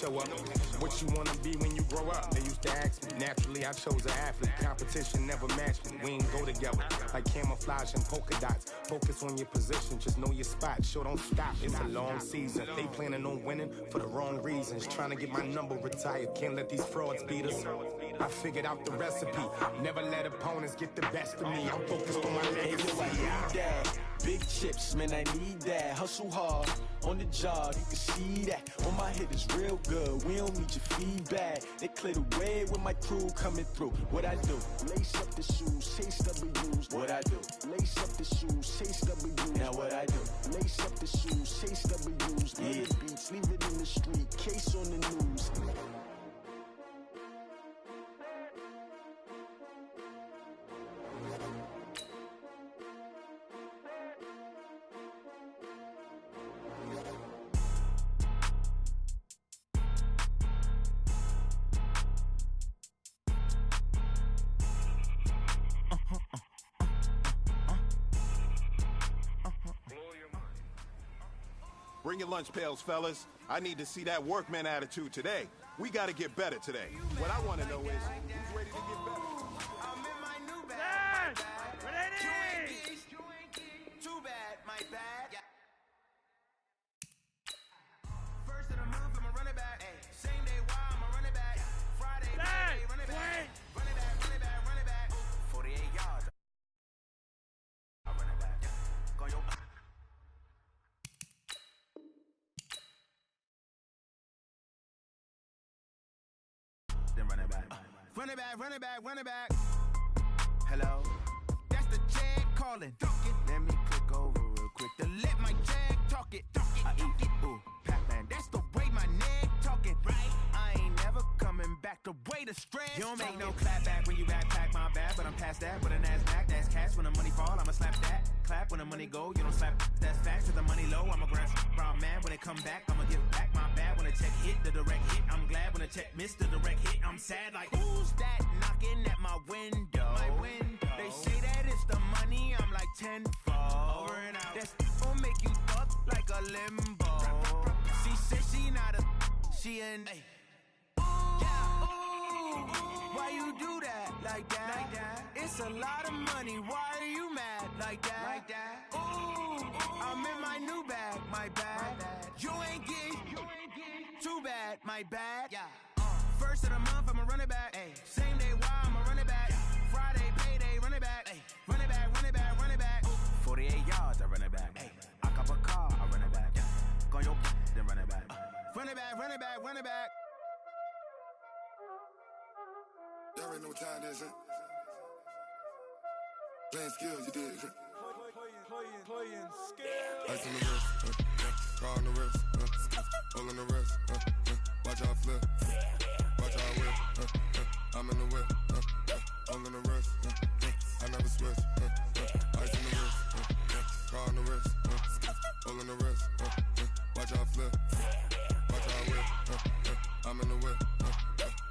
Show up, what you wanna be when you grow up? They used to ask me. Naturally, I chose an athlete. Competition never matched me. We ain't go together like camouflage and polka dots. Focus on your position, just know your spot. Sure, don't stop. It's a long season. They planning on winning for the wrong reasons. Trying to get my number retired. Can't let these frauds beat us. I figured out the recipe. Never let opponents get the best of me. I'm focused on my legacy. I need that. Big chips, man, I need that. Hustle hard on the job, you can see that. On my hit is real good, we don't need your feedback. They clear the way with my crew coming through. What I do? Lace up the shoes, chase W's. What I do? Lace up the shoes, chase W's. Now what I do? Lace up the shoes, chase W's. Yeah, beats, leave it in the street, case on the news. Bring your lunch pails, fellas. I need to see that workman attitude today. We got to get better today. What I want to know is, who's ready to get better? I'm in my new bag. Too bad, my bad. First of the month, I'ma run it back. Same day, why I'ma run it back. Friday, Monday, run it back. Run it back, run it back, run it back. 48 yards. I run it back. Go your back. Then run it back. Run it back, run it back, run it back. Hello? That's the jag calling. Let me click over real quick to let my jag talk it. I eat it, ooh, Pac-Man. That's the way my neck talking, right? I ain't never coming back the way the stress. You don't make no clap back when you backpack, my bad, but I'm past that. With a NASDAQ, that's cash. When the money fall, I'ma slap that. Clap when the money go, you don't slap. That's facts. With the money low, I'ma grab brown man. When it come back, I'ma give back my bad. When the check hit, the direct hit. I'm glad when the check missed the direct hit. I'm sad like, who's that knocking at my window? My window. They say that it's the money, I'm like tenfold. Over and out. That's gon' make you fuck like a limbo. She said she not a, she an. Why you do that like that? Like that? It's a lot of money. Why are you mad like that? Like that? Ooh, I'm in my new bag. My bad. You ain't get too bad. My bad. Yeah. First of the month, I'ma run it back. Same day, why I'ma run it back. Friday, payday, run it back. Run it back, run it back, run it back. 48 yards, I run it back. I cop a car, I run it back. Go your then run it back. Run it back, run it back, run it back. Y'all already know what time it is, huh? Playing skills, you did, huh? Playing skills. Ice on the wrist, car on the wrist, hole on the wrist, watch how I flip, watch how I whip, I'm in the whip, hole on the wrist, I never switch, ice on the wrist, car on the wrist, hole on the wrist, watch how I flip, watch how I whip, I'm in the whip,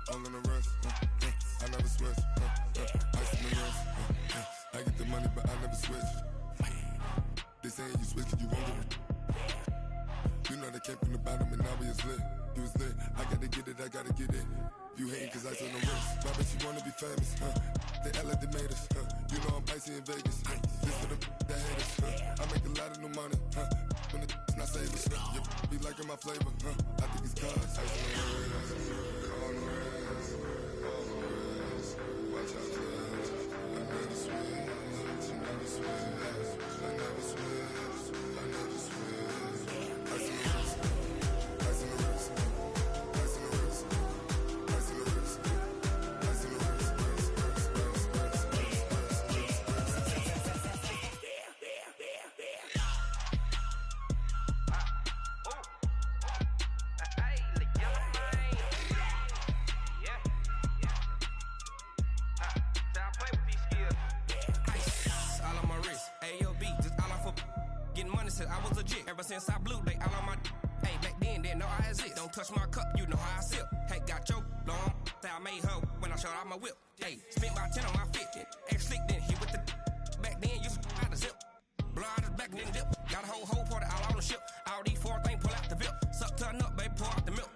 hole on the wrist, I never switch, ice on the wrist, I get the money but I never switch. They saying you switch and you won't get it. You know they came from the bottom and now we is lit. You was lit, I gotta get it, I gotta get it. You hating cause ice on the wrist. Why bet you wanna be famous, huh? They act like they made us, huh? You know I'm icy in Vegas, this for the that hate us, huh? I make a lot of new money, huh? When it's not savers, you be liking my flavor, huh? I think it's cause ice on the wrist, on the wrist, on the wrist. Watch out for this, I never switch, I never switch. I never switch, I never switch. Ice in the wrist, ice in the wrist, ice in the wrist, ice in the wrist, ice in the wrist, I was legit. Ever since I blew, they all on my. Hey, back then, didn't know I exist. Don't touch my cup, you know how I sip. Hey, got your long. Say I made her when I showed out my whip. Hey, spent about 10 on my fit. Ex slick, then hit with the. Back then, used to out the zip. Blow out his back and then dip. Got a whole party all on the ship. All these four things pull out the VIP. Suck, turn up, baby, pour out the milk.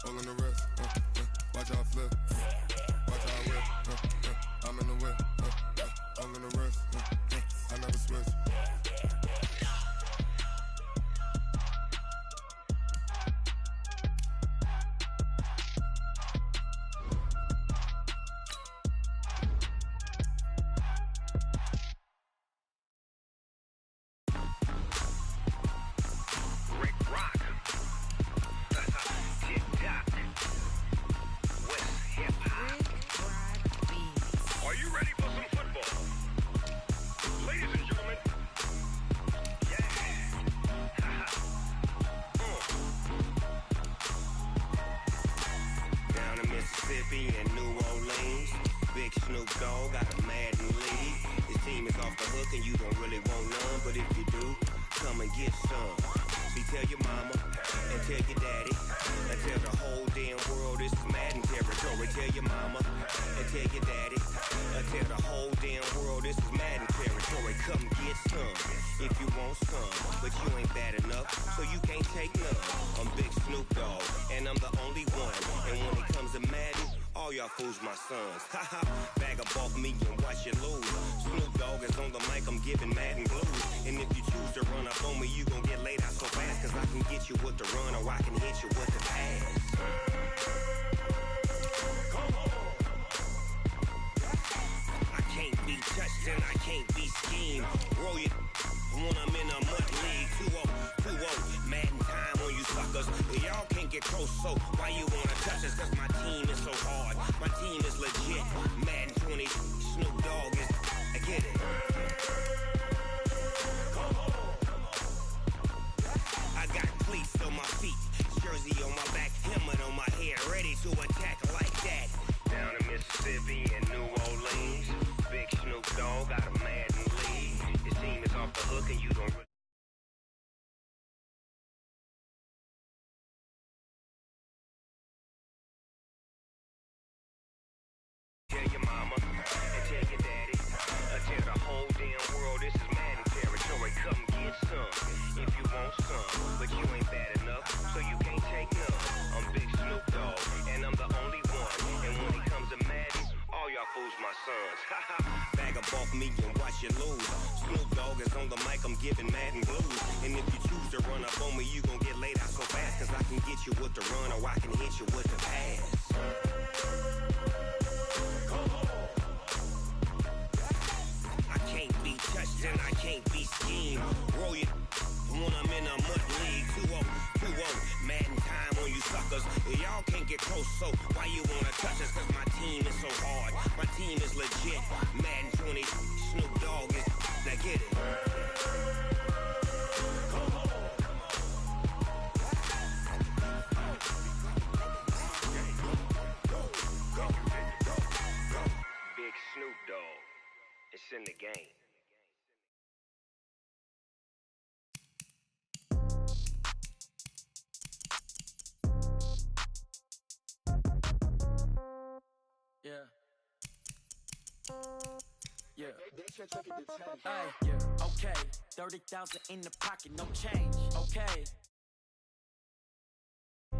All on the wrist, watch how I flip. Watch how I whip, I'm in the whip, all in the wrist, I never switch. Mississippi and New Orleans. Big Snoop Dogg got a Madden league. His team is off the hook and you don't really want none, but if you do, come and get some. See, tell your mama and tell your daddy and tell the whole damn world this is Madden territory. Tell your mama and tell your daddy and tell the whole damn world this is Madden territory. Come get some if you want some, but you ain't bad enough, so you can't take none. I'm Big Snoop Dogg and I'm the only one, and when it comes to Madden, all y'all fools my sons. Haha, bag up off me and watch you lose. Snoop Dogg is on the mic, I'm giving Madden blues. And if you choose to run up on me, you gon' get laid out so fast, cause I can get you with the run or I can hit you with the pass. Come on. I can't be touched and I can't be schemed. Roll you when I'm in a mud league. 2-0, 2-0, Madden time on you suckers. Y'all can't get close, so why you wanna touch us? Cause my team is so hard, my team is legit. Madden 20, Snoop Dogg is, I get it. Come on. I got cleats on my feet, jersey on my back, helmet on my head, ready to attack like that. Down in Mississippi and New Orleans, Big Snoop Dogg got a Madden league. His team is off the hook and you don't really. Tell your mama and tell your daddy, tell the whole damn world this is Madden territory. Come get some if you want some, but you ain't bad enough, so you can't take none. I'm Big Snoop Dogg and I'm the only one, and when it comes to Madden, all y'all fools my sons. Haha, bag up off me and watch you lose. Snoop Dogg is on the mic, I'm giving Madden blues. And if you choose to run up on me, you gon' get laid out so fast, cause I can get you with the run or I can hit you with the pass. I can't be touched and I can't be schemed. Roll you when I'm in a mud league. 2-0, 2-0, Madden time on you suckers. Y'all can't get close, so why you wanna touch us? Cause my team is so hard, my team is legit. Madden 20, Snoop Dogg is, now get it. Come on. Big Snoop Dogg, it's in the game. Yeah. Yeah. Hey, yeah. Okay. 30,000 in the pocket, no change. Okay.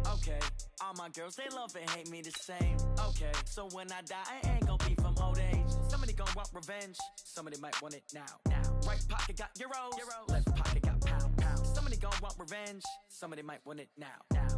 Okay. All my girls, they love and hate me the same. Okay. So when I die, I ain't gon' be from old age. Somebody gon' want revenge. Somebody might want it now. Right pocket got euros. Left pocket got pound. Somebody gon' want revenge. Somebody might want it now.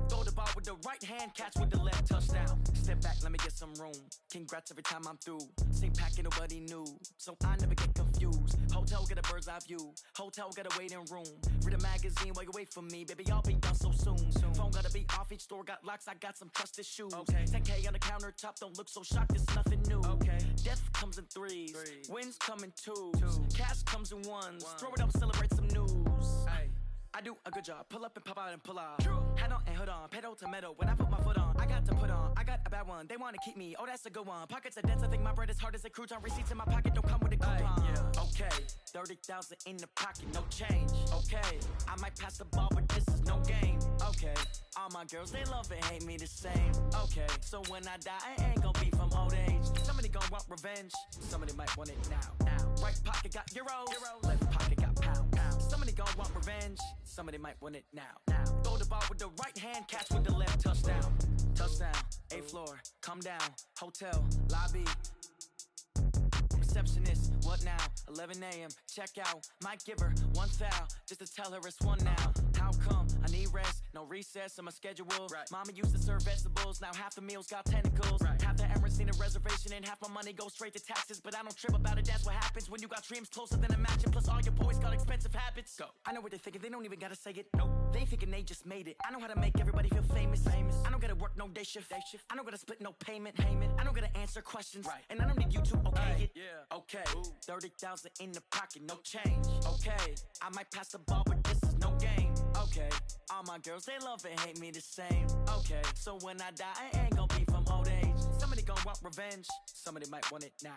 Throw the ball with the right hand, catch with the left, touchdown. Step back, let me get some room. Congrats every time I'm through. Same packet, nobody knew, so I never get confused. Hotel get a bird's eye view. Hotel get a waiting room. Read a magazine while you wait for me, baby. I'll be done so soon. Phone gotta be off. Each store got locks. I got some trusted shoes. Okay. 10K on the countertop. Don't look so shocked. It's nothing new. Okay. Death comes in threes. Wins come in twos. Cash comes in ones. Throw it up, celebrate some news. Ay. I do a good job, pull up and pop out and pull off. Hat on and hood on, pedal to metal. When I put my foot on, I got to put on. I got a bad one, they wanna keep me. Oh, that's a good one. Pockets are dense, I think my bread is hard as a crouton. Receipts in my pocket don't come with a coupon. Yeah. Okay, 30,000 in the pocket, no change. Okay, I might pass the ball, but this is no game. Okay, all my girls, they love and hate me the same. Okay, so when I die, I ain't gon' be from old age. Somebody gon' want revenge, somebody might want it now. Right pocket got euros, left pocket got pound. Somebody gon' want revenge, somebody might want it now. Throw the ball with the right hand, catch with the left, touchdown. Touchdown, 8th floor, come down, hotel, lobby. Receptionist, what now? 11 a.m., check out. Might give her one foul, just to tell her it's one now. How come? I need rest, no recess on my schedule. Right. Mama used to serve vegetables, now half the meals got tentacles. Right. Half the Emirates need a reservation and half my money goes straight to taxes. But I don't trip about it, that's what happens when you got dreams closer than a match. And plus all your boys got expensive habits. Go. I know what they're thinking, they don't even gotta say it. Nope. They thinking they just made it. I know how to make everybody feel famous. I don't gotta work no day shift. I don't gotta split no payment. I don't gotta answer questions. Right. And I don't need you to okay it. Yeah. Okay. 30,000 in the pocket, no change. Okay. I might pass the ball, but this is no game. Okay. All my girls, they love and hate me the same. Okay. So when I die, I ain't gonna be from old age. Somebody gonna want revenge. Somebody might want it now.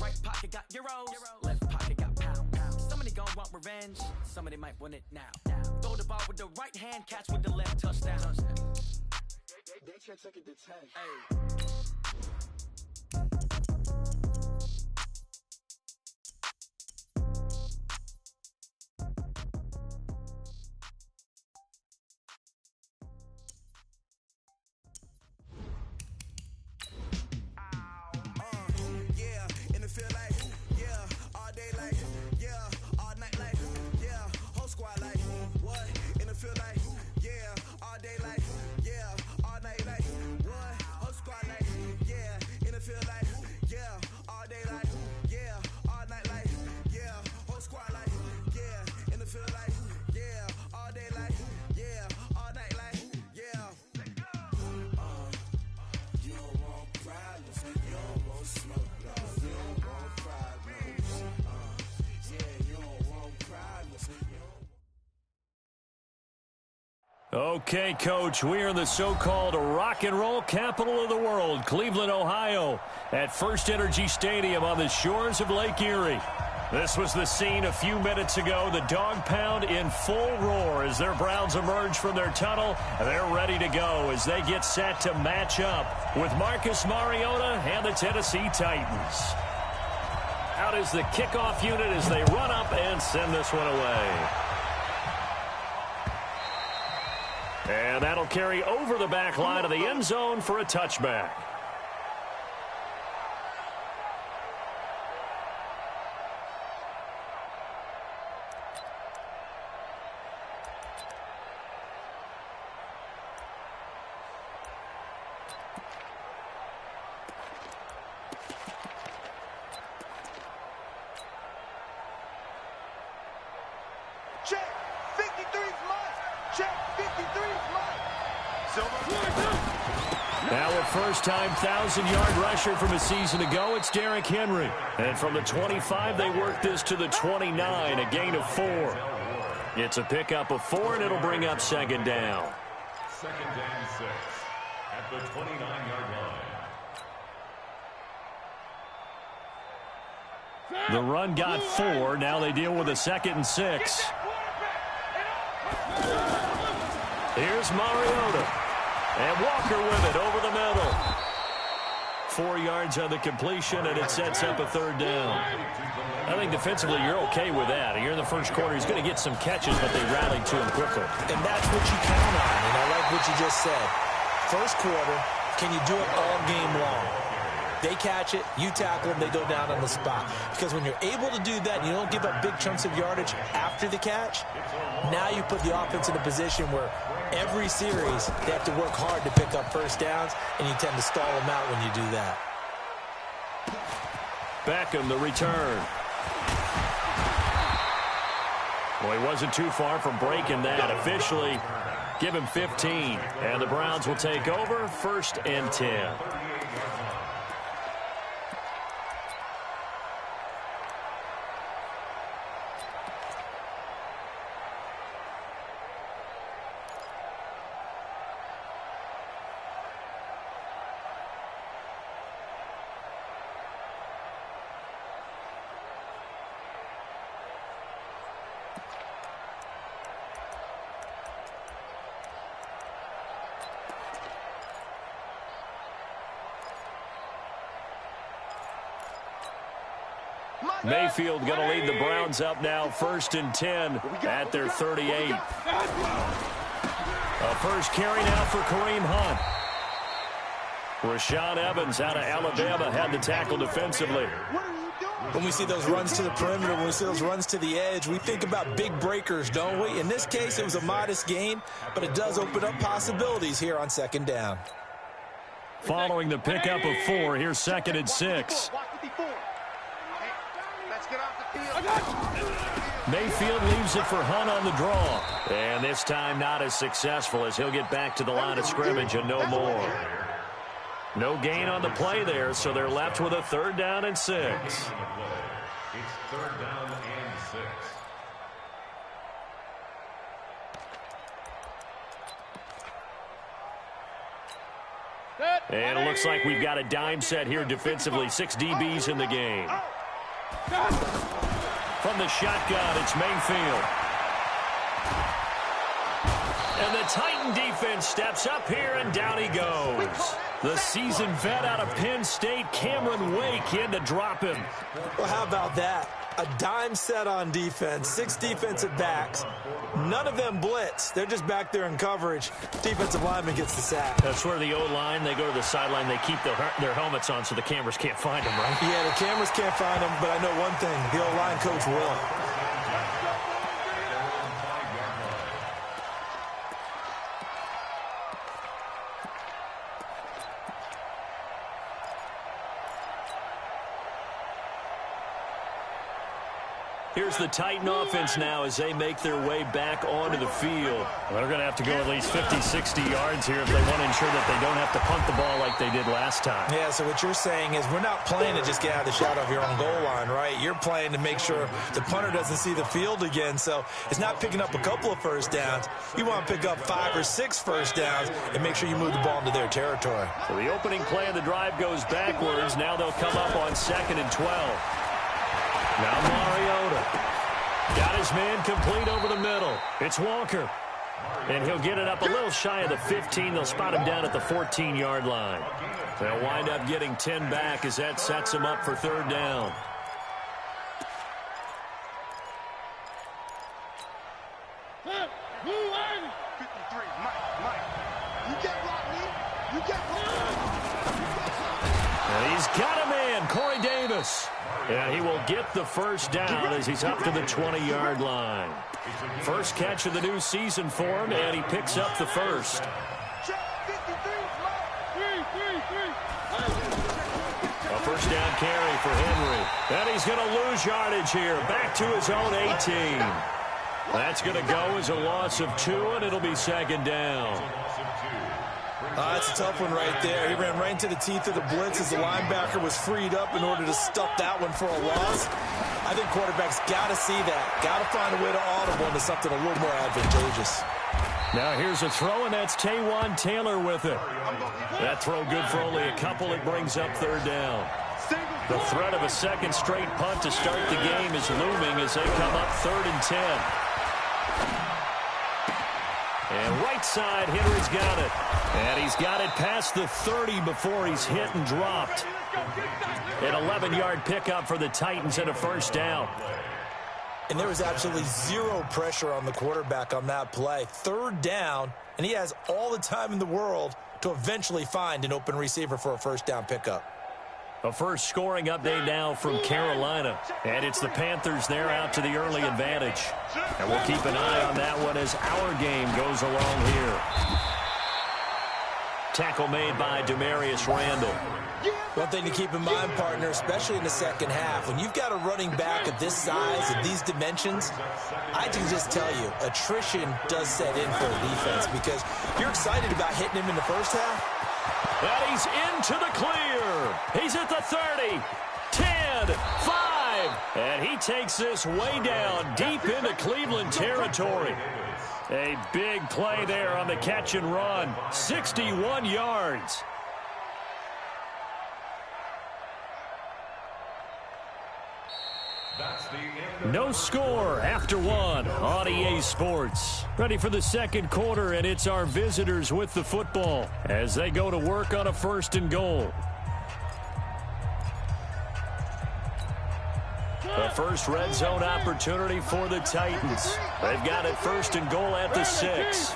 Right pocket got euros. Left pocket got pounds. Somebody gonna want revenge. Somebody might want it now. Throw the ball with the right hand, catch with the left, touchdown. They check second to 10. Hey. Okay, Coach, we are in the so-called rock and roll capital of the world, Cleveland, Ohio, at First Energy Stadium on the shores of Lake Erie. This was the scene a few minutes ago, the dog pound in full roar as their Browns emerge from their tunnel. They're ready to go as they get set to match up with Marcus Mariota and the Tennessee Titans. Out is the kickoff unit as they run up and send this one away. And that'll carry over the back line of the end zone for a touchback. Check, 53's mine. Check, 53's mine. Now a first-time 1,000-yard rusher from a season ago, it's Derrick Henry. And from the 25, they work this to the 29, a gain of 4. It's a pickup of 4, and it'll bring up second down. Second and 6 at the 29-yard line. The run got 4. Now they deal with a 2nd and 6. Here's Mariota. And Walker with it over the middle. 4 yards on the completion, and it sets up a third down. I think defensively you're okay with that. You're in the first quarter. He's going to get some catches, but they rallied to him quickly. And that's what you count on, and I like what you just said. First quarter, can you do it all game long? They catch it, you tackle them, they go down on the spot. Because when you're able to do that and you don't give up big chunks of yardage after the catch, now you put the offense in a position where every series they have to work hard to pick up first downs, and you tend to stall them out when you do that. Beckham, the return. Well, he wasn't too far from breaking that. Officially, give him 15. And the Browns will take over, 1st and 10. Mayfield going to lead the Browns up now, 1st and 10 at their 38. A first carry now for Kareem Hunt. Rashaan Evans out of Alabama had the tackle defensively. When we see those runs to the perimeter, when we see those runs to the edge, we think about big breakers, don't we? In this case, it was a modest gain, but it does open up possibilities here on second down. Following the pickup of 4, here's 2nd and 6. Mayfield leaves it for Hunt on the draw. And this time not as successful as he'll get back to the line of scrimmage and no more. No gain on the play there, so they're left with a 3rd down and 6. It's 3rd down and 6. And it looks like we've got a dime set here defensively. 6 DBs in the game. From the shotgun, it's Mayfield. And the Titan defense steps up here, and down he goes. The seasoned vet out of Penn State, Cameron Wake, in to drop him. Well, how about that? A dime set on defense, 6 defensive backs. None of them blitz. They're just back there in coverage. Defensive lineman gets the sack. That's where the O-line, they go to the sideline, they keep their helmets on so the cameras can't find them, right? Yeah, the cameras can't find them, but I know one thing. The O-line coach will. Here's the Titan offense now as they make their way back onto the field. Well, they're going to have to go at least 50, 60 yards here if they want to ensure that they don't have to punt the ball like they did last time. Yeah, so what you're saying is we're not playing to just get out of the shadow of your own goal line, right? You're playing to make sure the punter doesn't see the field again, so it's not picking up a couple of first downs. You want to pick up 5 or 6 first downs and make sure you move the ball into their territory. So the opening play of the drive goes backwards. Now they'll come up on 2nd and 12. Now Mariota got his man complete over the middle. It's Walker. And he'll get it up a little shy of the 15. They'll spot him down at the 14-yard line. They'll wind up getting 10 back as that sets them up for 3rd down. And he's got a man, Corey Davis. And he will get the first down as he's up to the 20-yard line. First catch of the new season for him, and he picks up the first. A first down carry for Henry. And he's going to lose yardage here, back to his own 18. That's going to go as a loss of 2, and it'll be 2nd down. That's a tough one right there. He ran right into the teeth of the blitz as the linebacker was freed up in order to stuff that one for a loss. I think quarterbacks got to see that. Got to find a way to audible into something a little more advantageous. Now here's a throw, and that's Taywan Taylor with it. That throw good for only a couple. It brings up 3rd down. The threat of a second straight punt to start the game is looming as they come up 3rd and 10. And right side, Henry's got it. And he's got it past the 30 before he's hit and dropped. An 11-yard pickup for the Titans and a first down. And there was absolutely 0 pressure on the quarterback on that play. 3rd down, and he has all the time in the world to eventually find an open receiver for a first down pickup. A first scoring update now from Carolina. And it's the Panthers there out to the early advantage. And we'll keep an eye on that one as our game goes along here. Tackle made by Demarius Randall. One thing to keep in mind, partner, especially in the second half, when you've got a running back of this size and these dimensions, I can just tell you, attrition does set in for a defense because you're excited about hitting him in the first half. And he's into the clear. He's at the 30, 10, 5. And he takes this way down deep into Cleveland territory. A big play there on the catch and run. 61 yards. No score after 1 on EA Sports. Ready for the second quarter, and it's our visitors with the football as they go to work on a 1st and goal. The first red zone opportunity for the Titans. They've got it 1st and goal at the 6.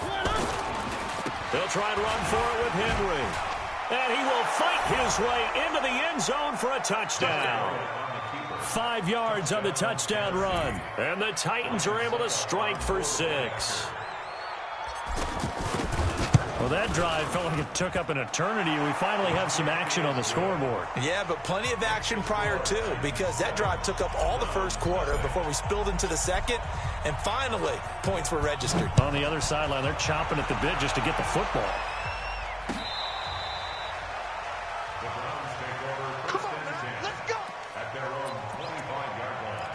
They'll try and run for it with Henry. And he will fight his way into the end zone for a touchdown. 5 yards on the touchdown run. And the Titans are able to strike for 6. Well, that drive felt like it took up an eternity. We finally have some action on the scoreboard. Yeah, but plenty of action prior to, because that drive took up all the first quarter before we spilled into the second, and finally, points were registered. On the other sideline, they're chomping at the bit just to get the football. Come on, man, let's go! At their own 25-yard line.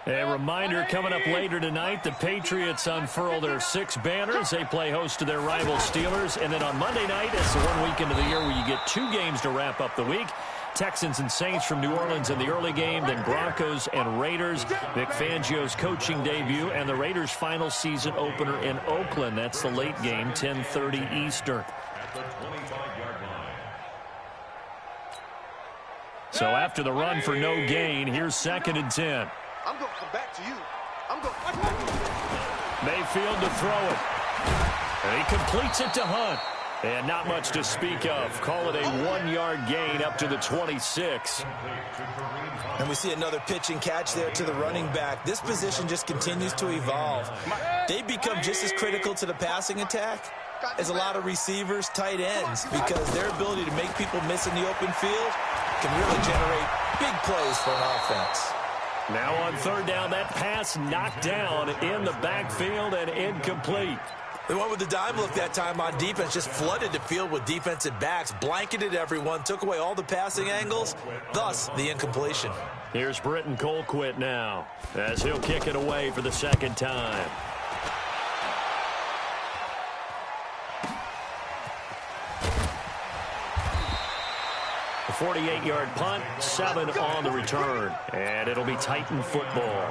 A reminder coming up later tonight, the Patriots unfurl their 6 banners. They play host to their rival Steelers. And then on Monday night, it's the one weekend of the year where you get 2 games to wrap up the week. Texans and Saints from New Orleans in the early game, then Broncos and Raiders. Vic Fangio's coaching debut and the Raiders' final season opener in Oakland. That's the late game, 10:30 Eastern. At the 25-yard line. So after the run for no gain, here's 2nd and 10. I'm going to come back to you. I'm going to come back to you. Mayfield to throw it. And he completes it to Hunt. And not much to speak of. Call it a 1-yard gain up to the 26. And we see another pitch and catch there to the running back. This position just continues to evolve. They become just as critical to the passing attack as a lot of receivers, tight ends, because their ability to make people miss in the open field can really generate big plays for an offense. Now on 3rd down, that pass knocked down in the backfield and incomplete. They went with the dime look that time on defense, just flooded the field with defensive backs, blanketed everyone, took away all the passing angles, thus the incompletion. Here's Britton Colquitt now, as he'll kick it away for the 2nd time. A 48-yard punt, 7 on the return, and it'll be Titan football.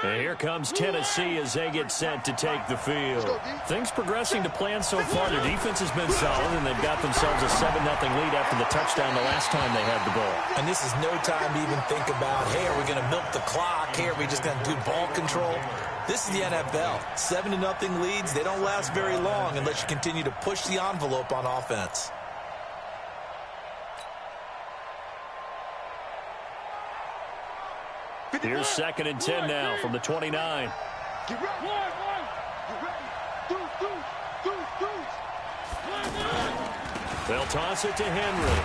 And here comes Tennessee as they get set to take the field. Things progressing to plan so far. Their defense has been solid, and they've got themselves a 7-0 lead after the touchdown the last time they had the ball. And this is no time to even think about, hey, are we going to milk the clock? Hey, are we just going to do ball control? This is the NFL. 7-0 leads, they don't last very long unless you continue to push the envelope on offense. Here's 2nd and 10 now from the 29. Get ready. Get ready. They'll toss it to Henry.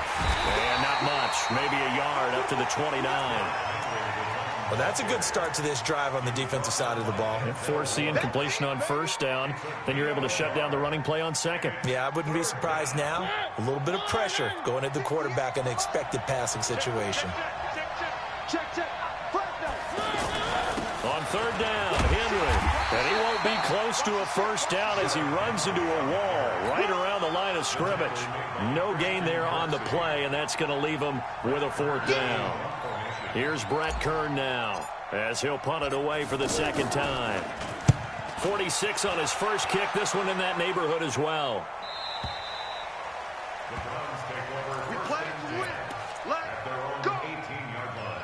And not much. Maybe a yard up to the 29. Well, that's a good start to this drive on the defensive side of the ball. Force the incompletion on 1st down. Then you're able to shut down the running play on 2nd. Yeah, I wouldn't be surprised now. A little bit of pressure going at the quarterback in an expected passing situation. Check. On 3rd down, Henry. And he won't be close to a 1st down as he runs into a wall right around the line of scrimmage. No gain there on the play, and that's going to leave him with a 4th down. Here's Brett Kern now as he'll punt it away for the 2nd time. 46 on his first kick. This one in that neighborhood as well. We play to win. Let's go. 18-yard line.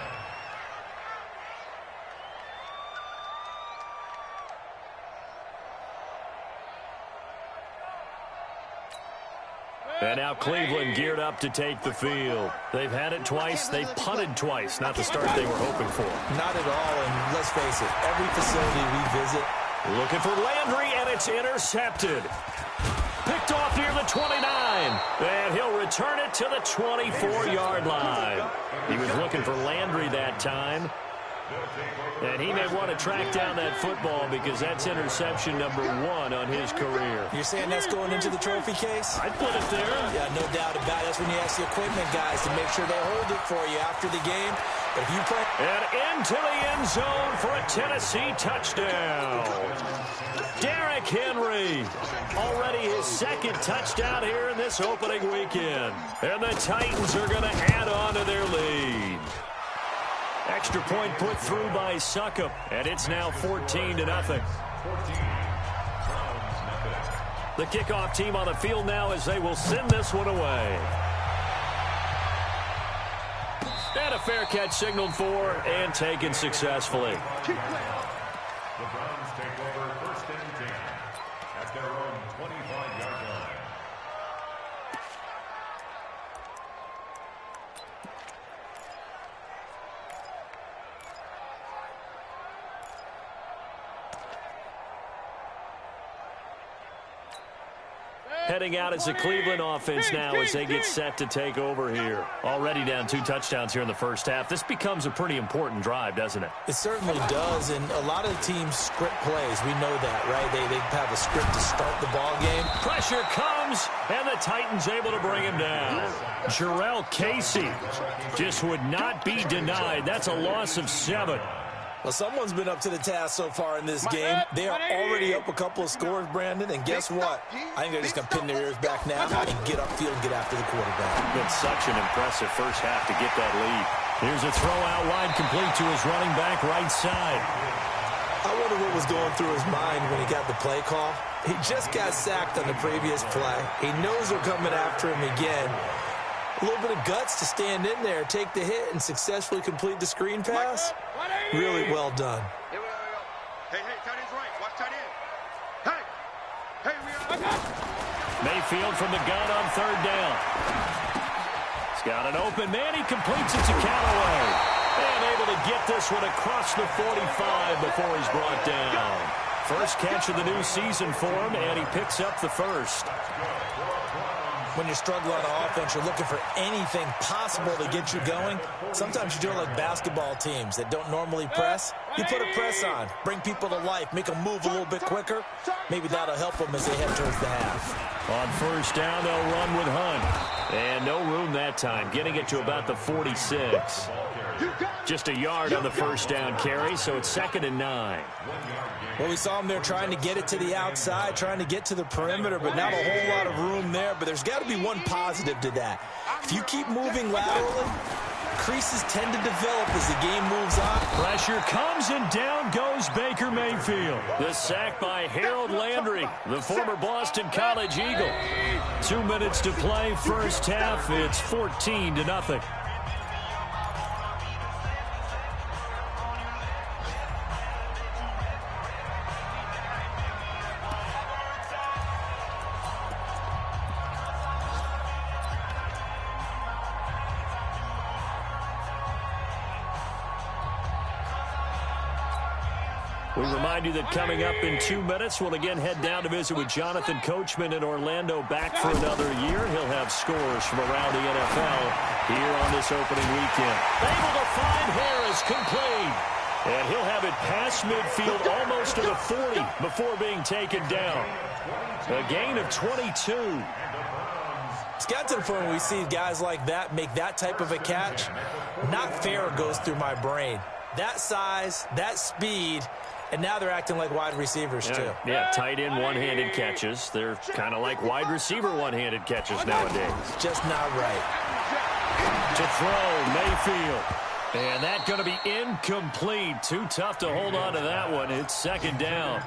And now Cleveland geared up to take the field. They've had it twice. They've punted twice. Not the start they were hoping for. Not at all, and let's face it, every facility we visit. Looking for Landry, and it's intercepted. Picked off near the 29. And he'll return it to the 24-yard line. He was looking for Landry that time. And he may want to track down that football because that's interception number 1 on his career. You're saying that's going into the trophy case? I'd put it there. Yeah, no doubt about it. That's when you ask the equipment guys to make sure they hold it for you after the game. But if you play... And into the end zone for a Tennessee touchdown. Derrick Henry. Already his 2nd touchdown here in this opening weekend. And the Titans are going to add on to their lead. Extra point put through by Succop, and it's now 14-0. The kickoff team on the field now as they will send this one away. And a fair catch signaled for and taken successfully. The Browns take over 1st and 10 at their own 25-yard line. Heading out as the Cleveland offense now as they get set to take over here. Already down 2 touchdowns here in the first half. This becomes a pretty important drive, doesn't it? It certainly does, and a lot of the teams script plays. We know that, right? They have a script to start the ball game. Pressure comes, and the Titans able to bring him down. Jarrell Casey just would not be denied. That's a loss of 7. Well, someone's been up to the task so far in this game. They are already up a couple of scores, Brandon, and guess what? I think they're just going to pin their ears back now and get upfield and get after the quarterback. Been such an impressive first half to get that lead. Here's a throw out wide complete to his running back right side. I wonder what was going through his mind when he got the play call. He just got sacked on the previous play. He knows they're coming after him again. A little bit of guts to stand in there, take the hit, and successfully complete the screen pass. Really well done. Hey, tight end's right. Watch tight end. Hey, we are. Mayfield from the gun on 3rd down. He's got an open man. He completes it to Callaway. And able to get this one across the 45 before he's brought down. First catch of the new season for him, and he picks up the first. When you're struggling on offense, you're looking for anything possible to get you going. Sometimes you do it like basketball teams that don't normally press. You put a press on, bring people to life, make them move a little bit quicker. Maybe that'll help them as they head towards the half. On 1st down, they'll run with Hunt. And no room that time, getting it to about the 46. Just a yard on the 1st down carry, so it's 2nd and 9. Well, we saw him there trying to get it to the outside, trying to get to the perimeter, but not a whole lot of room there. But there's got to be one positive to that. If you keep moving laterally, creases tend to develop as the game moves on. Pressure comes, and down goes Baker Mayfield. The sack by Harold Landry, the former Boston College Eagle. 2 minutes to play, first half. It's 14-0. We remind you that coming up in 2 minutes, we'll again head down to visit with Jonathan Coachman in Orlando, back for another year. He'll have scores from around the NFL here on this opening weekend. Able to find Harris, complete. And he'll have it past midfield almost to the 40 before being taken down. A gain of 22. It's got to the point when we see guys like that make that type of a catch. Not fair goes through my brain. That size, that speed, and now they're acting like wide receivers, too. Yeah, tight end one-handed catches. They're kind of like wide receiver one-handed catches nowadays. Just not right. To throw, Mayfield. And that's going to be incomplete. Too tough to hold on to that one. It's 2nd down.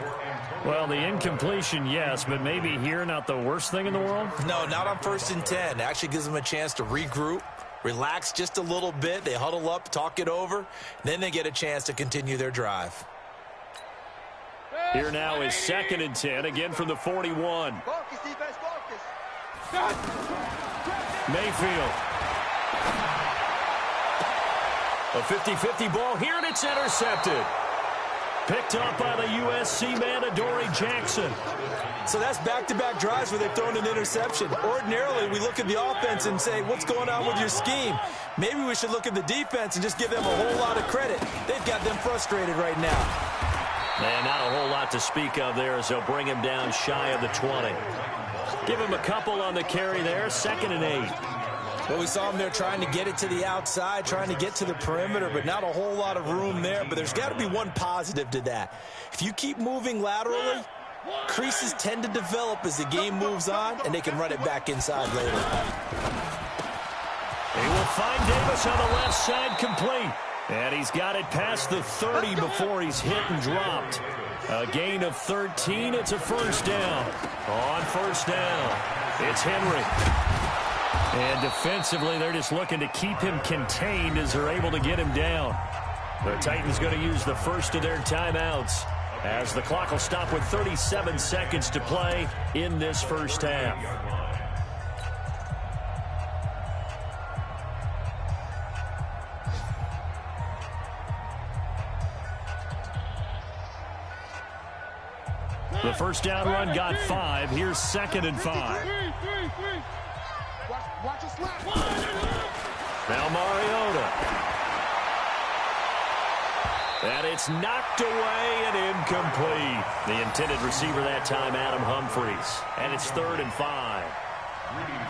Well, the incompletion, yes, but maybe here not the worst thing in the world? No, not on 1st and 10. Actually gives them a chance to regroup, relax just a little bit. They huddle up, talk it over. Then they get a chance to continue their drive. Here now is 2nd and 10, again from the 41. Mayfield. A 50-50 ball here, and it's intercepted. Picked up by the USC man, Adoree Jackson. So that's back-to-back drives where they've thrown an interception. Ordinarily, we look at the offense and say, what's going on with your scheme? Maybe we should look at the defense and just give them a whole lot of credit. They've got them frustrated right now. And not a whole lot to speak of there as they'll bring him down shy of the 20. Give him a couple on the carry there, 2nd and 8. Well, we saw him there trying to get it to the outside, trying to get to the perimeter, but not a whole lot of room there. But there's got to be one positive to that. If you keep moving laterally, creases tend to develop as the game moves on, and they can run it back inside later. They will find Davis on the left side, complete. And he's got it past the 30 before he's hit and dropped. A gain of 13. It's a first down. On first down, it's Henry. And defensively, they're just looking to keep him contained as they're able to get him down. The Titans going to use the first of their timeouts as the clock will stop with 37 seconds to play in this first half. The first down run got 5. Here's 2nd and 5. Now Mariota. And it's knocked away and incomplete. The intended receiver that time, Adam Humphries. And it's 3rd and 5.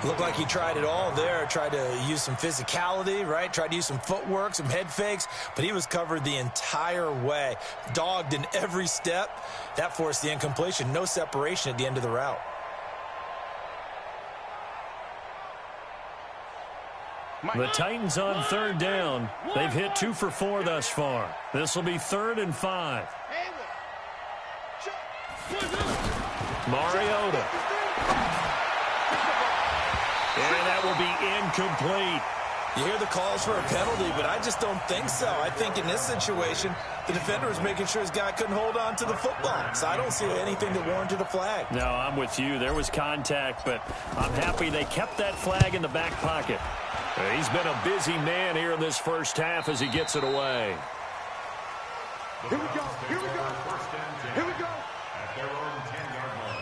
Looked like he tried it all there. Tried to use some physicality, right? Tried to use some footwork, some head fakes, but he was covered the entire way. Dogged in every step. That forced the incompletion. No separation at the end of the route. The Titans on 3rd down. They've hit 2 for 4 thus far. This will be 3rd and 5. Mariota. And that will be incomplete. You hear the calls for a penalty, but I just don't think so. I think in this situation, the defender was making sure his guy couldn't hold on to the football. So I don't see anything that warranted a flag. No, I'm with you. There was contact, but I'm happy they kept that flag in the back pocket. He's been a busy man here in this first half as he gets it away. Here we go. Here we go. Here we go. At their own 10-yard line.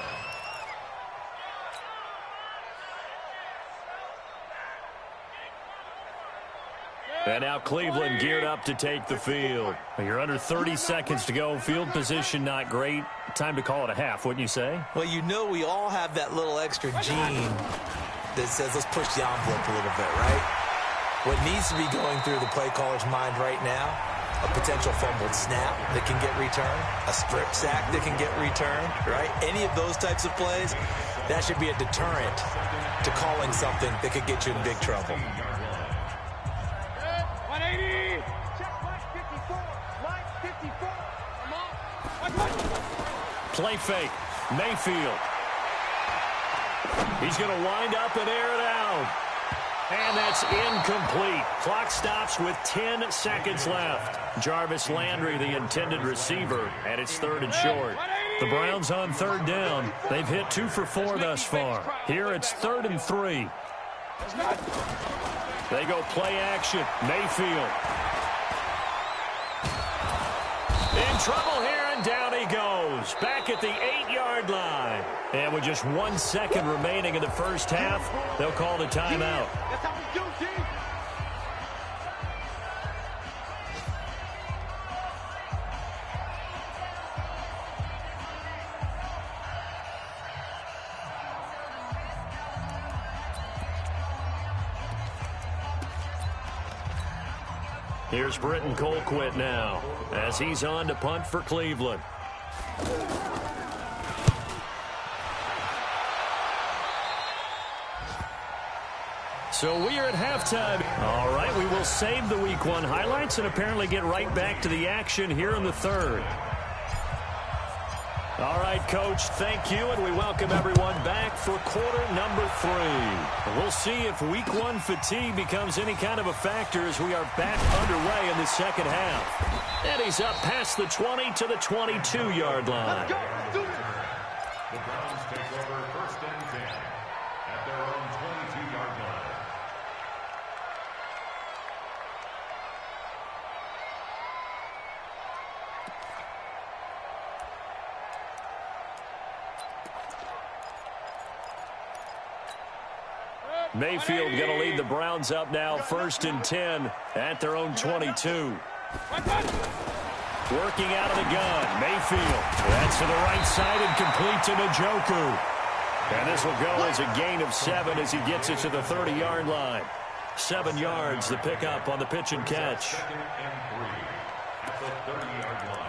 And now Cleveland geared up to take the field. You're under 30 seconds to go. Field position not great. Time to call it a half, wouldn't you say? Well, you know we all have that little extra gene that says let's push the envelope a little bit, right? What needs to be going through the play caller's mind right now, a potential fumbled snap that can get returned, a strip sack that can get returned, right? Any of those types of plays, that should be a deterrent to calling something that could get you in big trouble. 180. Check Mike 54. Mike 54. Come on. Play fake. Mayfield. He's going to wind up and air it out. And that's incomplete. Clock stops with 10 seconds left. Jarvis Landry, the intended receiver, and it's 3rd and short. The Browns on 3rd down. They've hit 2 for 4 thus far. Here it's 3rd and 3. They go play action. Mayfield. In trouble here, and down he goes. Back at the 8-yard line. And with just 1 second remaining in the first half, they'll call the timeout. That's how we do, G. Here's Britton Colquitt now as he's on to punt for Cleveland. So we are at halftime. All right, we will save the Week 1 highlights and apparently get right back to the action here in the 3rd. All right, Coach, thank you, and we welcome everyone back for quarter number 3. We'll see if Week 1 fatigue becomes any kind of a factor as we are back underway in the second half. And he's up past the 20 to the 22-yard line. Let's go. Let's do this. The Browns take over 1st and 10 at their own 22-yard line. Mayfield going to lead the Browns up now, 1st and 10 at their own 22. Working out of the gun, Mayfield. That's to the right side and complete to Njoku. And this will go as a gain of 7 as he gets it to the 30-yard line. 7 yards, the pickup on the pitch and catch. 2nd and 3 at the 30-yard line.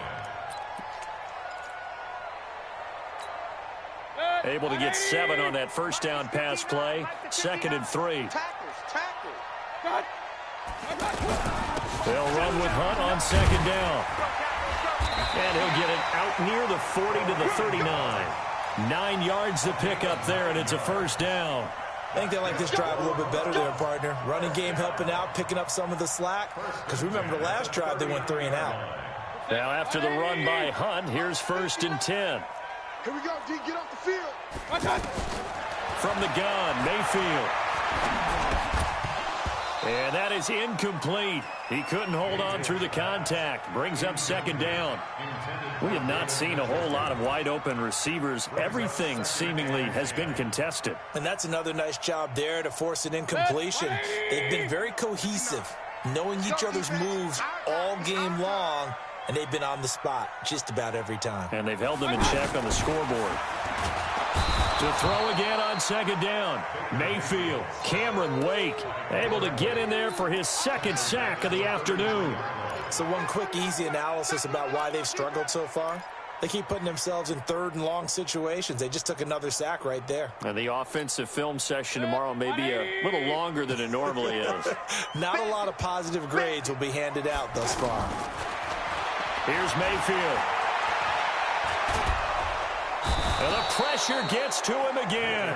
Able to get 7 on that first down pass play. 2nd and 3. Tackles. They'll run with Hunt on second down. And he'll get it out near the 40 to the 39. 9 yards to pick up there, and it's a first down. I think they like this drive a little bit better there, partner. Running game helping out, picking up some of the slack. Because remember, the last drive, they went 3 and out. Now, after the run by Hunt, here's 1st and 10. Here we go, D. Get off the field. From the gun, Mayfield. And that is incomplete. He couldn't hold on through the contact. Brings up second down. We have not seen a whole lot of wide-open receivers. Everything seemingly has been contested. And that's another nice job there to force an incompletion. They've been very cohesive, knowing each other's moves all game long, and they've been on the spot just about every time. And they've held them in check on the scoreboard. To throw again on second down. Mayfield, Cameron Wake, able to get in there for his second sack of the afternoon. So one quick, easy analysis about why they've struggled so far. They keep putting themselves in 3rd and long situations. They just took another sack right there. And the offensive film session tomorrow may be a little longer than it normally is. Not a lot of positive grades will be handed out thus far. Here's Mayfield. And the pressure gets to him again.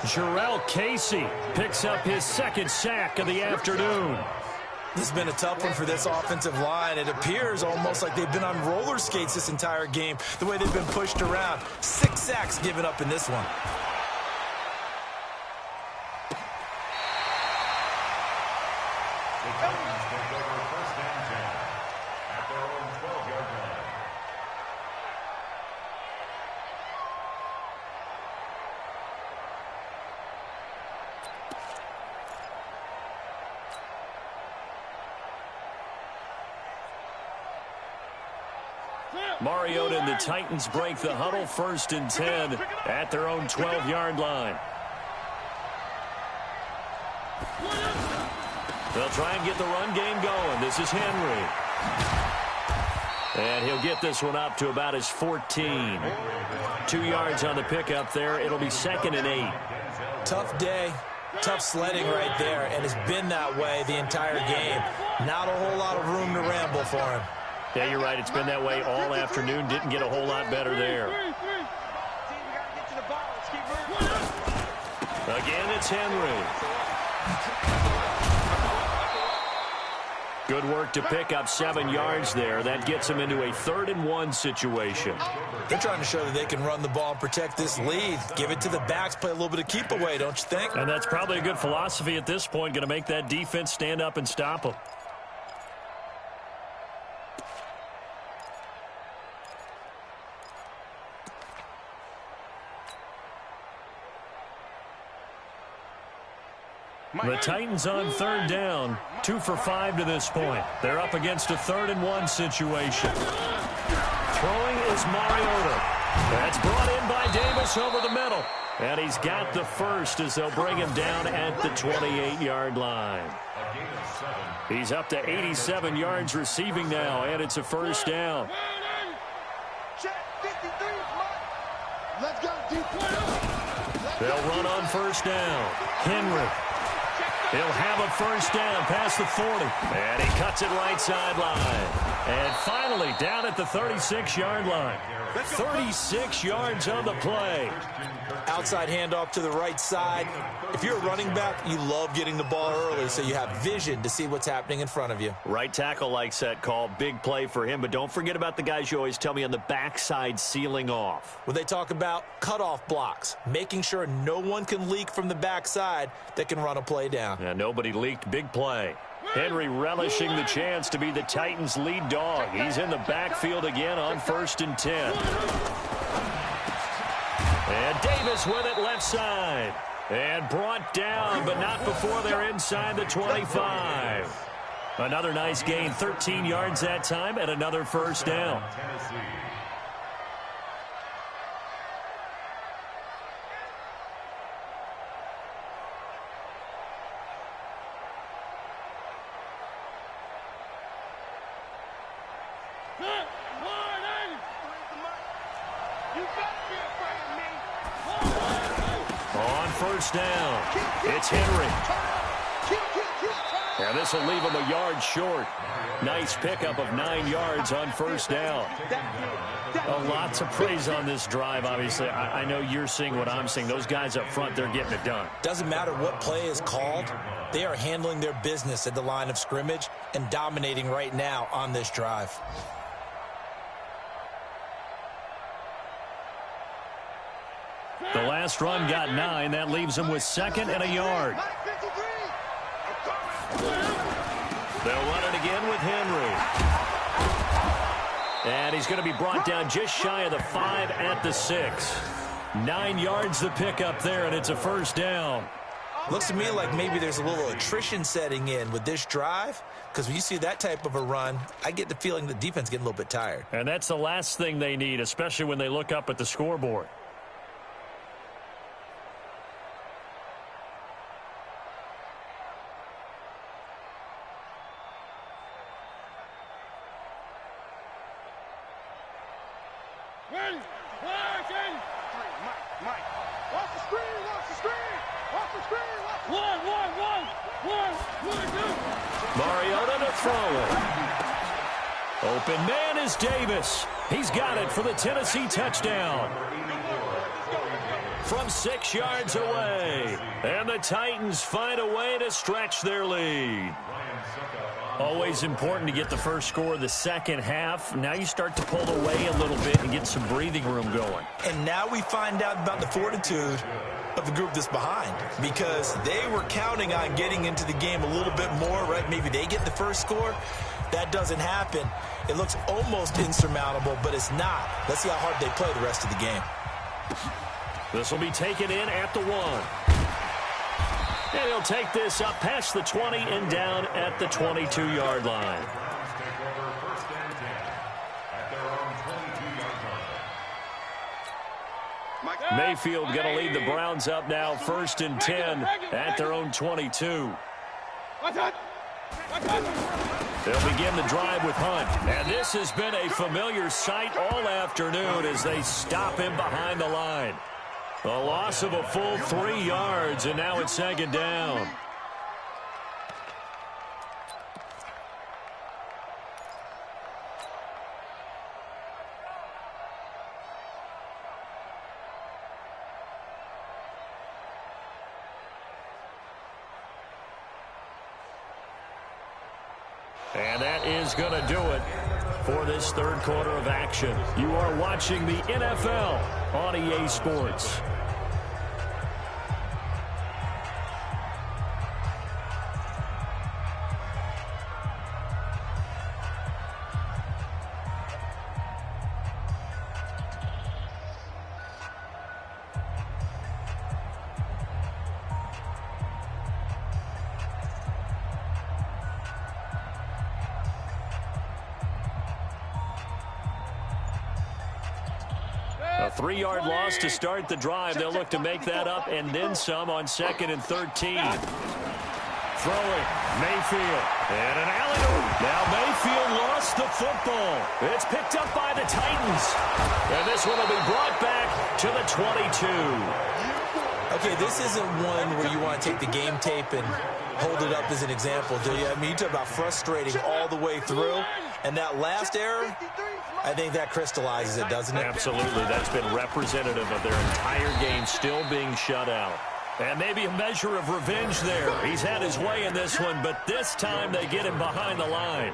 Jarrell Casey picks up his second sack of the afternoon. This has been a tough one for this offensive line. It appears almost like they've been on roller skates this entire game, the way they've been pushed around. 6 sacks given up in this one. Mariota and the Titans break the huddle, 1st and 10 at their own 12-yard line. They'll try and get the run game going. This is Henry. And he'll get this one up to about his 14. 2 yards on the pickup there. It'll be 2nd and 8. Tough day. Tough sledding right there, and it's been that way the entire game. Not a whole lot of room to ramble for him. Yeah, you're right. It's been that way all afternoon. Didn't get a whole lot better there. Again, it's Henry. Good work to pick up 7 yards there. That gets them into a 3rd and 1 situation. They're trying to show that they can run the ball and protect this lead. Give it to the backs, play a little bit of keep away, don't you think? And that's probably a good philosophy at this point. Going to make that defense stand up and stop them. The Titans on 3rd down, 2 for 5 to this point. They're up against a 3rd and 1 situation. Throwing is Mariota. That's brought in by Davis over the middle. And he's got the first as they'll bring him down at the 28-yard line. He's up to 87 yards receiving now, and it's a first down. They'll run on first down. Henry. He'll have a first down past the 40. And he cuts it right sideline. And finally down at the 36-yard line. 36 yards on the play. Outside handoff to the right side. If you're a running back, you love getting the ball early so you have vision to see what's happening in front of you. Right tackle likes that call. Big play for him. But don't forget about the guys you always tell me on the backside sealing off. When they talk about cutoff blocks, making sure no one can leak from the backside that can run a play down. Yeah, nobody leaked. Big play. Henry relishing the chance to be the Titans' lead dog. He's in the backfield again on 1st and 10. And Davis with it left side. And brought down, but not before they're inside the 25. Another nice gain, 13 yards that time, and another first down. On first down, it's Henry. And this will leave him a yard short. Nice pickup of 9 yards on first down. Lots of praise on this drive, obviously. I know you're seeing what I'm seeing. Those guys up front, they're getting it done. Doesn't matter what play is called. They are handling their business at the line of scrimmage and dominating right now on this drive. The last run got 9. That leaves him with 2nd and a yard. They'll run it again with Henry. And he's going to be brought down just shy of the 5 at the 6. 9 yards the pickup there, and it's a first down. Looks to me like maybe there's a little attrition setting in with this drive, because when you see that type of a run, I get the feeling the defense getting a little bit tired. And that's the last thing they need, especially when they look up at the scoreboard. Mariota to throw it. Open man is Davis. He's got it for the Tennessee touchdown. From 6 yards away. And the Titans find a way to stretch their lead. Always important to get the first score of the second half. Now you start to pull away a little bit and get some breathing room going. And now we find out about the fortitude of the group that's behind, because they were counting on getting into the game a little bit more, right? Maybe they get the first score. That doesn't happen. It looks almost insurmountable, but it's not. Let's see how hard they play the rest of the game. This will be taken in at the 1. And he'll take this up past the 20 and down at the 22-yard line. Mayfield going to lead the Browns up now, 1st and 10 at their own 22. They'll begin the drive with Hunt. And this has been a familiar sight all afternoon as they stop him behind the line. A loss of a full 3 yards, and now it's 2nd down. And that is going to do it for this third quarter of action. You are watching the NFL on EA Sports. A 3-yard loss to start the drive. They'll look to make that up and then some on 2nd and 13. Throwing, Mayfield, and an alley-oop. Now Mayfield lost the football. It's picked up by the Titans. And this one will be brought back to the 22. Okay, this isn't one where you want to take the game tape and hold it up as an example, do you? I mean, you talk about frustrating all the way through. And that last error, I think that crystallizes it, doesn't it? Absolutely. That's been representative of their entire game still being shut out. And maybe a measure of revenge there. He's had his way in this one, but this time they get him behind the line.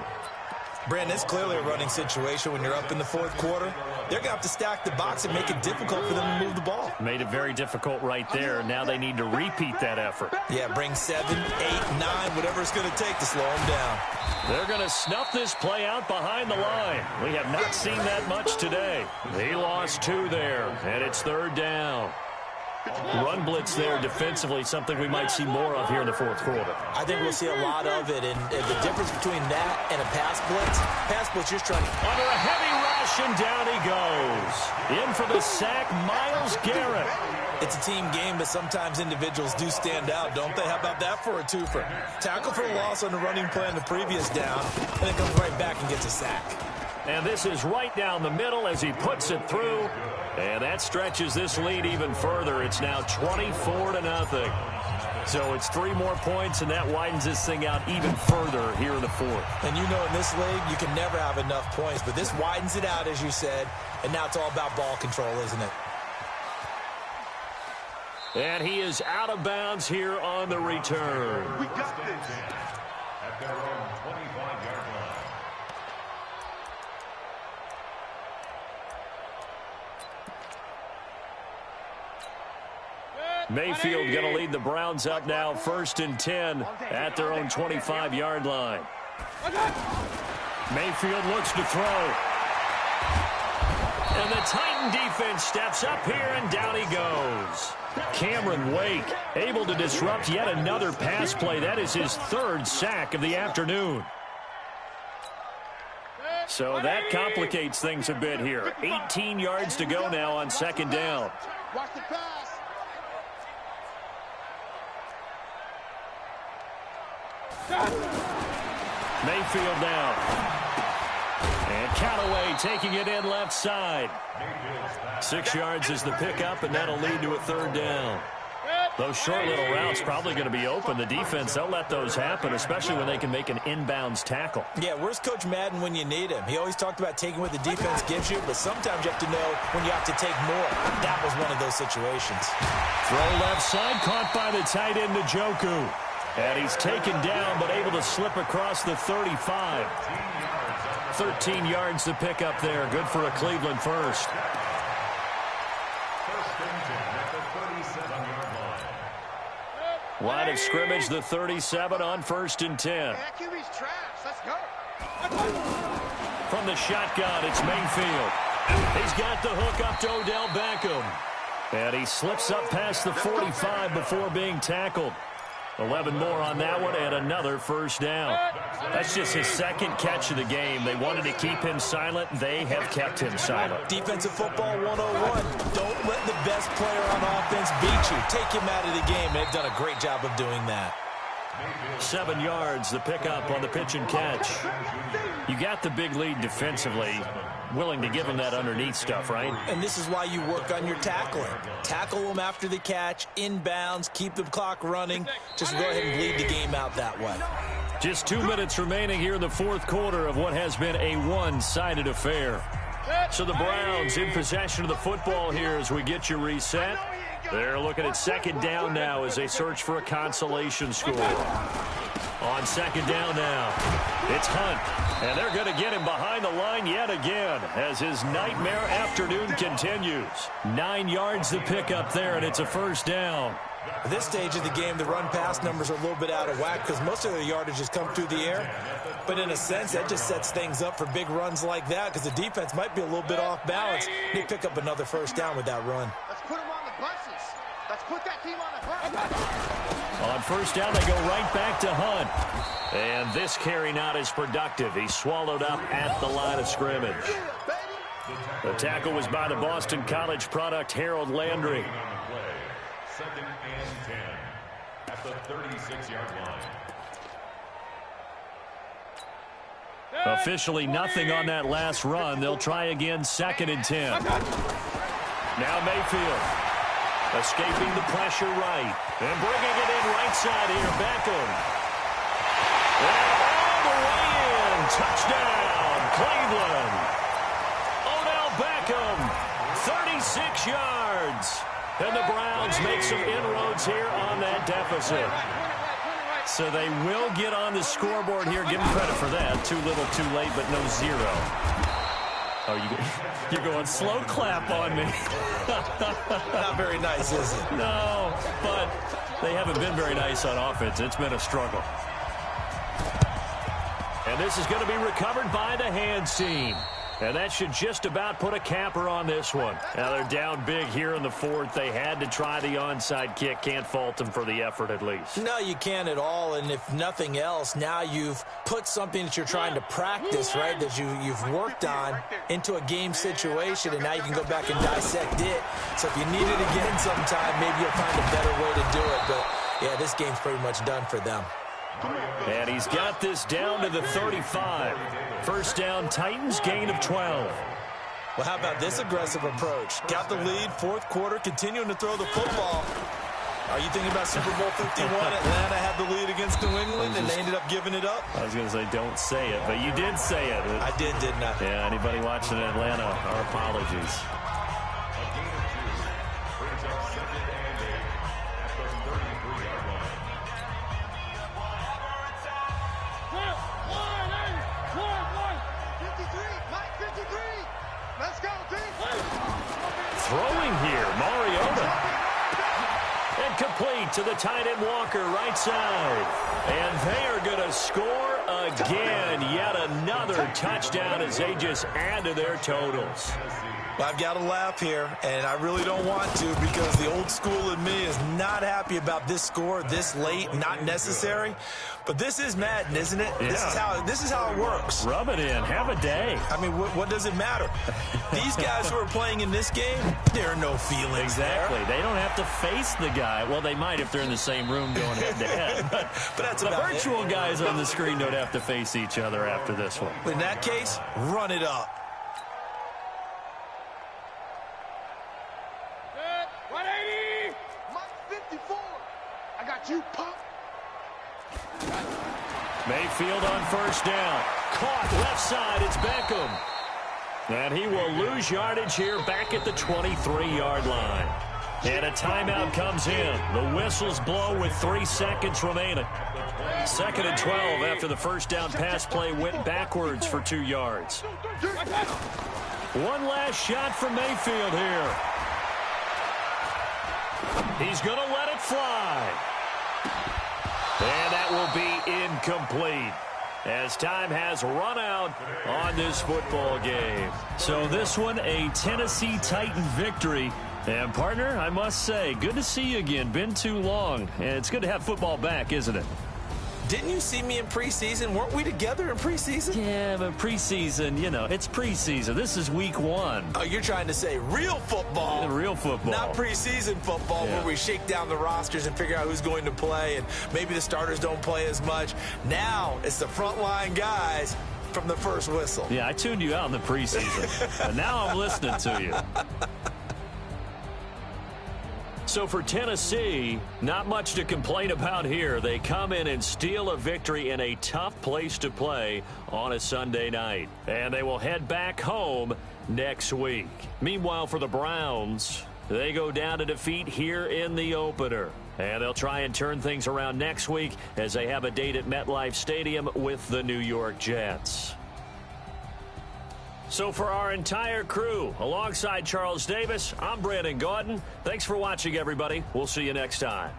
Brandon, it's clearly a running situation when you're up in the fourth quarter. They're going to have to stack the box and make it difficult for them to move the ball. Made it very difficult right there. Now they need to repeat that effort. Yeah, bring 7, 8, 9, whatever it's going to take to slow them down. They're going to snuff this play out behind the line. We have not seen that much today. He lost 2 there, and it's 3rd down. Run blitz there defensively, something we might see more of here in the fourth quarter. I think we'll see a lot of it, and the difference between that and a pass blitz, you're trying under a heavy rush, and down he goes. In for the sack, Myles Garrett. It's a team game, but sometimes individuals do stand out, don't they? How about that for a twofer? Tackle for a loss on the running play on the previous down, and then comes right back and gets a sack. And this is right down the middle as he puts it through. And that stretches this lead even further. It's now 24-0. So it's 3 more points, and that widens this thing out even further here in the fourth. And you know in this league, you can never have enough points, but this widens it out, as you said, and now it's all about ball control, isn't it? And he is out of bounds here on the return. We got this. At their own 25-yard line. Mayfield going to lead the Browns up now, 1st and 10 at their own 25-yard line. Mayfield looks to throw. And the Titan defense steps up here, and down he goes. Cameron Wake able to disrupt yet another pass play. That is his 3rd sack of the afternoon. So that complicates things a bit here. 18 yards to go now on 2nd down. Watch the pass. Mayfield now. And Callaway taking it in left side. 6 yards is the pickup, and that'll lead to a 3rd down. Those short little routes probably going to be open. The defense, they'll let those happen, especially when they can make an inbounds tackle. Yeah, where's Coach Madden when you need him? He always talked about taking what the defense gives you, but sometimes you have to know when you have to take more. That was one of those situations. Throw left side, caught by the tight end, Njoku. And he's taken down, but able to slip across the 35. 13 yards to pick up there. Good for a Cleveland first. Line of scrimmage, the 37 on 1st and 10. From the shotgun, it's Mayfield. He's got the hook up to Odell Beckham. And he slips up past the 45 before being tackled. 11 more on that one, and another 1st down. That's just his 2nd catch of the game. They wanted to keep him silent. They have kept him silent. Defensive football 101. Don't let the best player on offense beat you. Take him out of the game. They've done a great job of doing that. 7 yards, the pickup on the pitch and catch. You got the big lead defensively. Willing to give him that underneath stuff, right? And this is why you work on your tackling. Tackle them after the catch, inbounds, keep the clock running. Just go ahead and bleed the game out that way. Just 2 minutes remaining here in the 4th quarter of what has been a one-sided affair. So the Browns in possession of the football here as we get you reset. They're looking at 2nd down now as they search for a consolation score. On 2nd down now, it's Hunt. And they're going to get him behind the line yet again as his nightmare afternoon continues. 9 yards to pick up there, and it's a 1st down. At this stage of the game, the run-pass numbers are a little bit out of whack because most of their yardage has come through the air. But in a sense, that just sets things up for big runs like that because the defense might be a little bit off balance. They pick up another 1st down with that run. Let's put them on the buses. Let's put that team on the bus. On 1st down, they go right back to Hunt. And this carry not as productive. He's swallowed up at the line of scrimmage. The tackle was by the Boston College product, Harold Landry. 2nd and 10 at the 36-yard line. Officially nothing on that last run. They'll try again 2nd and 10. Now Mayfield escaping the pressure right. And bringing it in right side here, Beckham. And all the way in. Touchdown, Cleveland. Odell Beckham, 36 yards. And the Browns make some inroads here on that deficit. So they will get on the scoreboard here. Give them credit for that. Too little, too late, but no 0. Oh, you're going slow clap on me. Not very nice, is it? No, but they haven't been very nice on offense. It's been a struggle. And this is going to be recovered by the hands team. And that should just about put a capper on this one. Now they're down big here in the 4th. They had to try the onside kick. Can't fault them for the effort at least. No, you can't at all. And if nothing else, now you've put something that you're trying to practice, right, that you've worked on into a game situation, and now you can go back and dissect it. So if you need it again sometime, maybe you'll find a better way to do it. But, yeah, this game's pretty much done for them. And he's got this down to the 35. 1st down, Titans, gain of 12. Well, how about this aggressive approach? Got the lead, 4th quarter, continuing to throw the football. Are you thinking about Super Bowl 51? Atlanta had the lead against New England, and they ended up giving it up? I was going to say, don't say it, but you did say it. I did, didn't I? Yeah, anybody watching in Atlanta, our apologies. Throwing here, Mariota. And complete to the tight end Walker, right side. And they are going to score again. Yet another touchdown as they just add to their totals. I've got to laugh here, and I really don't want to because the old school in me is not happy about this score this late, not necessary. But this is Madden, isn't it? Yeah. This is how it works. Rub it in. Have a day. I mean, what does it matter? These guys who are playing in this game, there are no feelings Exactly. there. They don't have to face the guy. Well, they might if they're in the same room going head-to-head. But that's the about virtual guys on the screen don't have to face each other after this one. In that case, run it up. You pop. Mayfield on first down. Caught left side. It's Beckham. And he will lose yardage here back at the 23-yard line. And a timeout comes in. The whistles blow with 3 seconds remaining. 2nd and 12 after the first down pass play went backwards for 2 yards. One last shot from Mayfield here. He's going to let it fly. And that will be incomplete as time has run out on this football game. So this one, a Tennessee Titan victory. And, partner, I must say, good to see you again. Been too long. And it's good to have football back, isn't it? Didn't you see me in preseason? Weren't we together in preseason? Yeah, but preseason, you know, it's preseason. This is week 1. Oh, you're trying to say real football. Real football. Not preseason football where we shake down the rosters and figure out who's going to play, and maybe the starters don't play as much. Now it's the frontline guys from the first whistle. Yeah, I tuned you out in the preseason. And now I'm listening to you. So for Tennessee, not much to complain about here. They come in and steal a victory in a tough place to play on a Sunday night. And they will head back home next week. Meanwhile, for the Browns, they go down to defeat here in the opener. And they'll try and turn things around next week as they have a date at MetLife Stadium with the New York Jets. So for our entire crew, alongside Charles Davis, I'm Brandon Gaudin. Thanks for watching, everybody. We'll see you next time.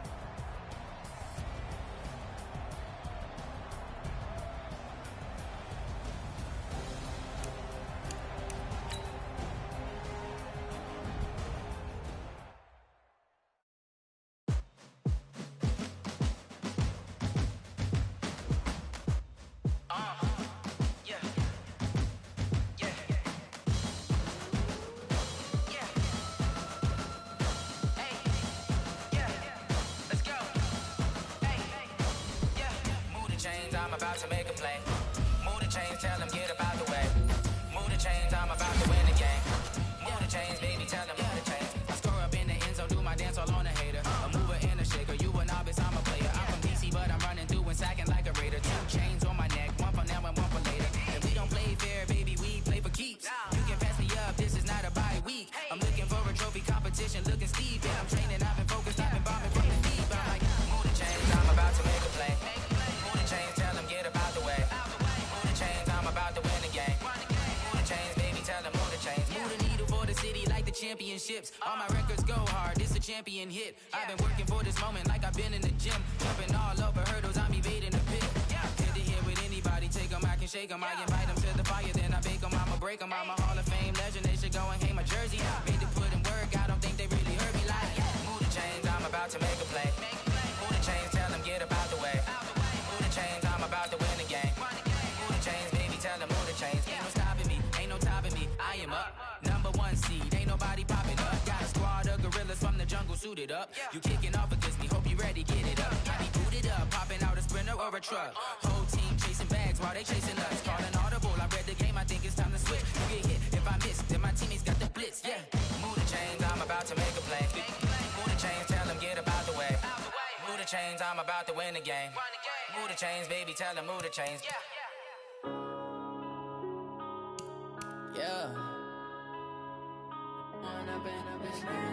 I'm about to make a play. Move the chains, tell them get up out the way. Move the chains, I'm about to win the game. Move the chains, baby, tell them move the chains. I score up in the end zone, do my dance all on a hater. A mover and a shaker, you a novice, I'm a player. I'm from DC, but I'm running through and sacking like a raider. 2 chains on my neck, one for now and one for later. And we don't play fair, baby, we play for keeps. You can pass me up, this is not a bye week. I'm looking for a trophy competition, looking steep. And I'm training, I've been focused, I've been bombing from the deep. I'm like, move the chains, I'm about to make a play. Move the chains, tell them get up out the way. Move the chains, I'm about to win the game. Move the chains, baby, tell them move the chains. Move the needle for the city like the championships. All my records go hard, this a champion hit. I've been working for this moment like I've been in the gym. Jumping all over hurdles, I'm evading the pit. Head to head with anybody, take them, I can shake them. I invite them to the fire, then I bake them. I'ma break them, I'm a Hall of Fame legend. They should go and hang my jersey. Made to put in work, I don't think they really heard me like. Move the chains, I'm about to make a play. Move the chains, tell them get up out the way. Move the chains, I'm about to win the game. Move the chains, baby, tell them move the chains. Ain't no stopping me, ain't no topping me. I am up, #1 seed, ain't nobody popping up. Got a squad of gorillas from the jungle suited up. You kicking off against me, hope you ready, get it up. I be booted up, popping out a Sprinter or a truck. Whole team chasing bags while they chasing us. Calling audible, I read the game, I think it's time to switch. You get hit, if I miss, then my teammates got the blitz, yeah. Move the chains, I'm about to make a play. Move the chains, tell them get up out the way. I'm about to win the game. Move the chains, baby, tell them move the chains. Yeah. Wanna bend up his name.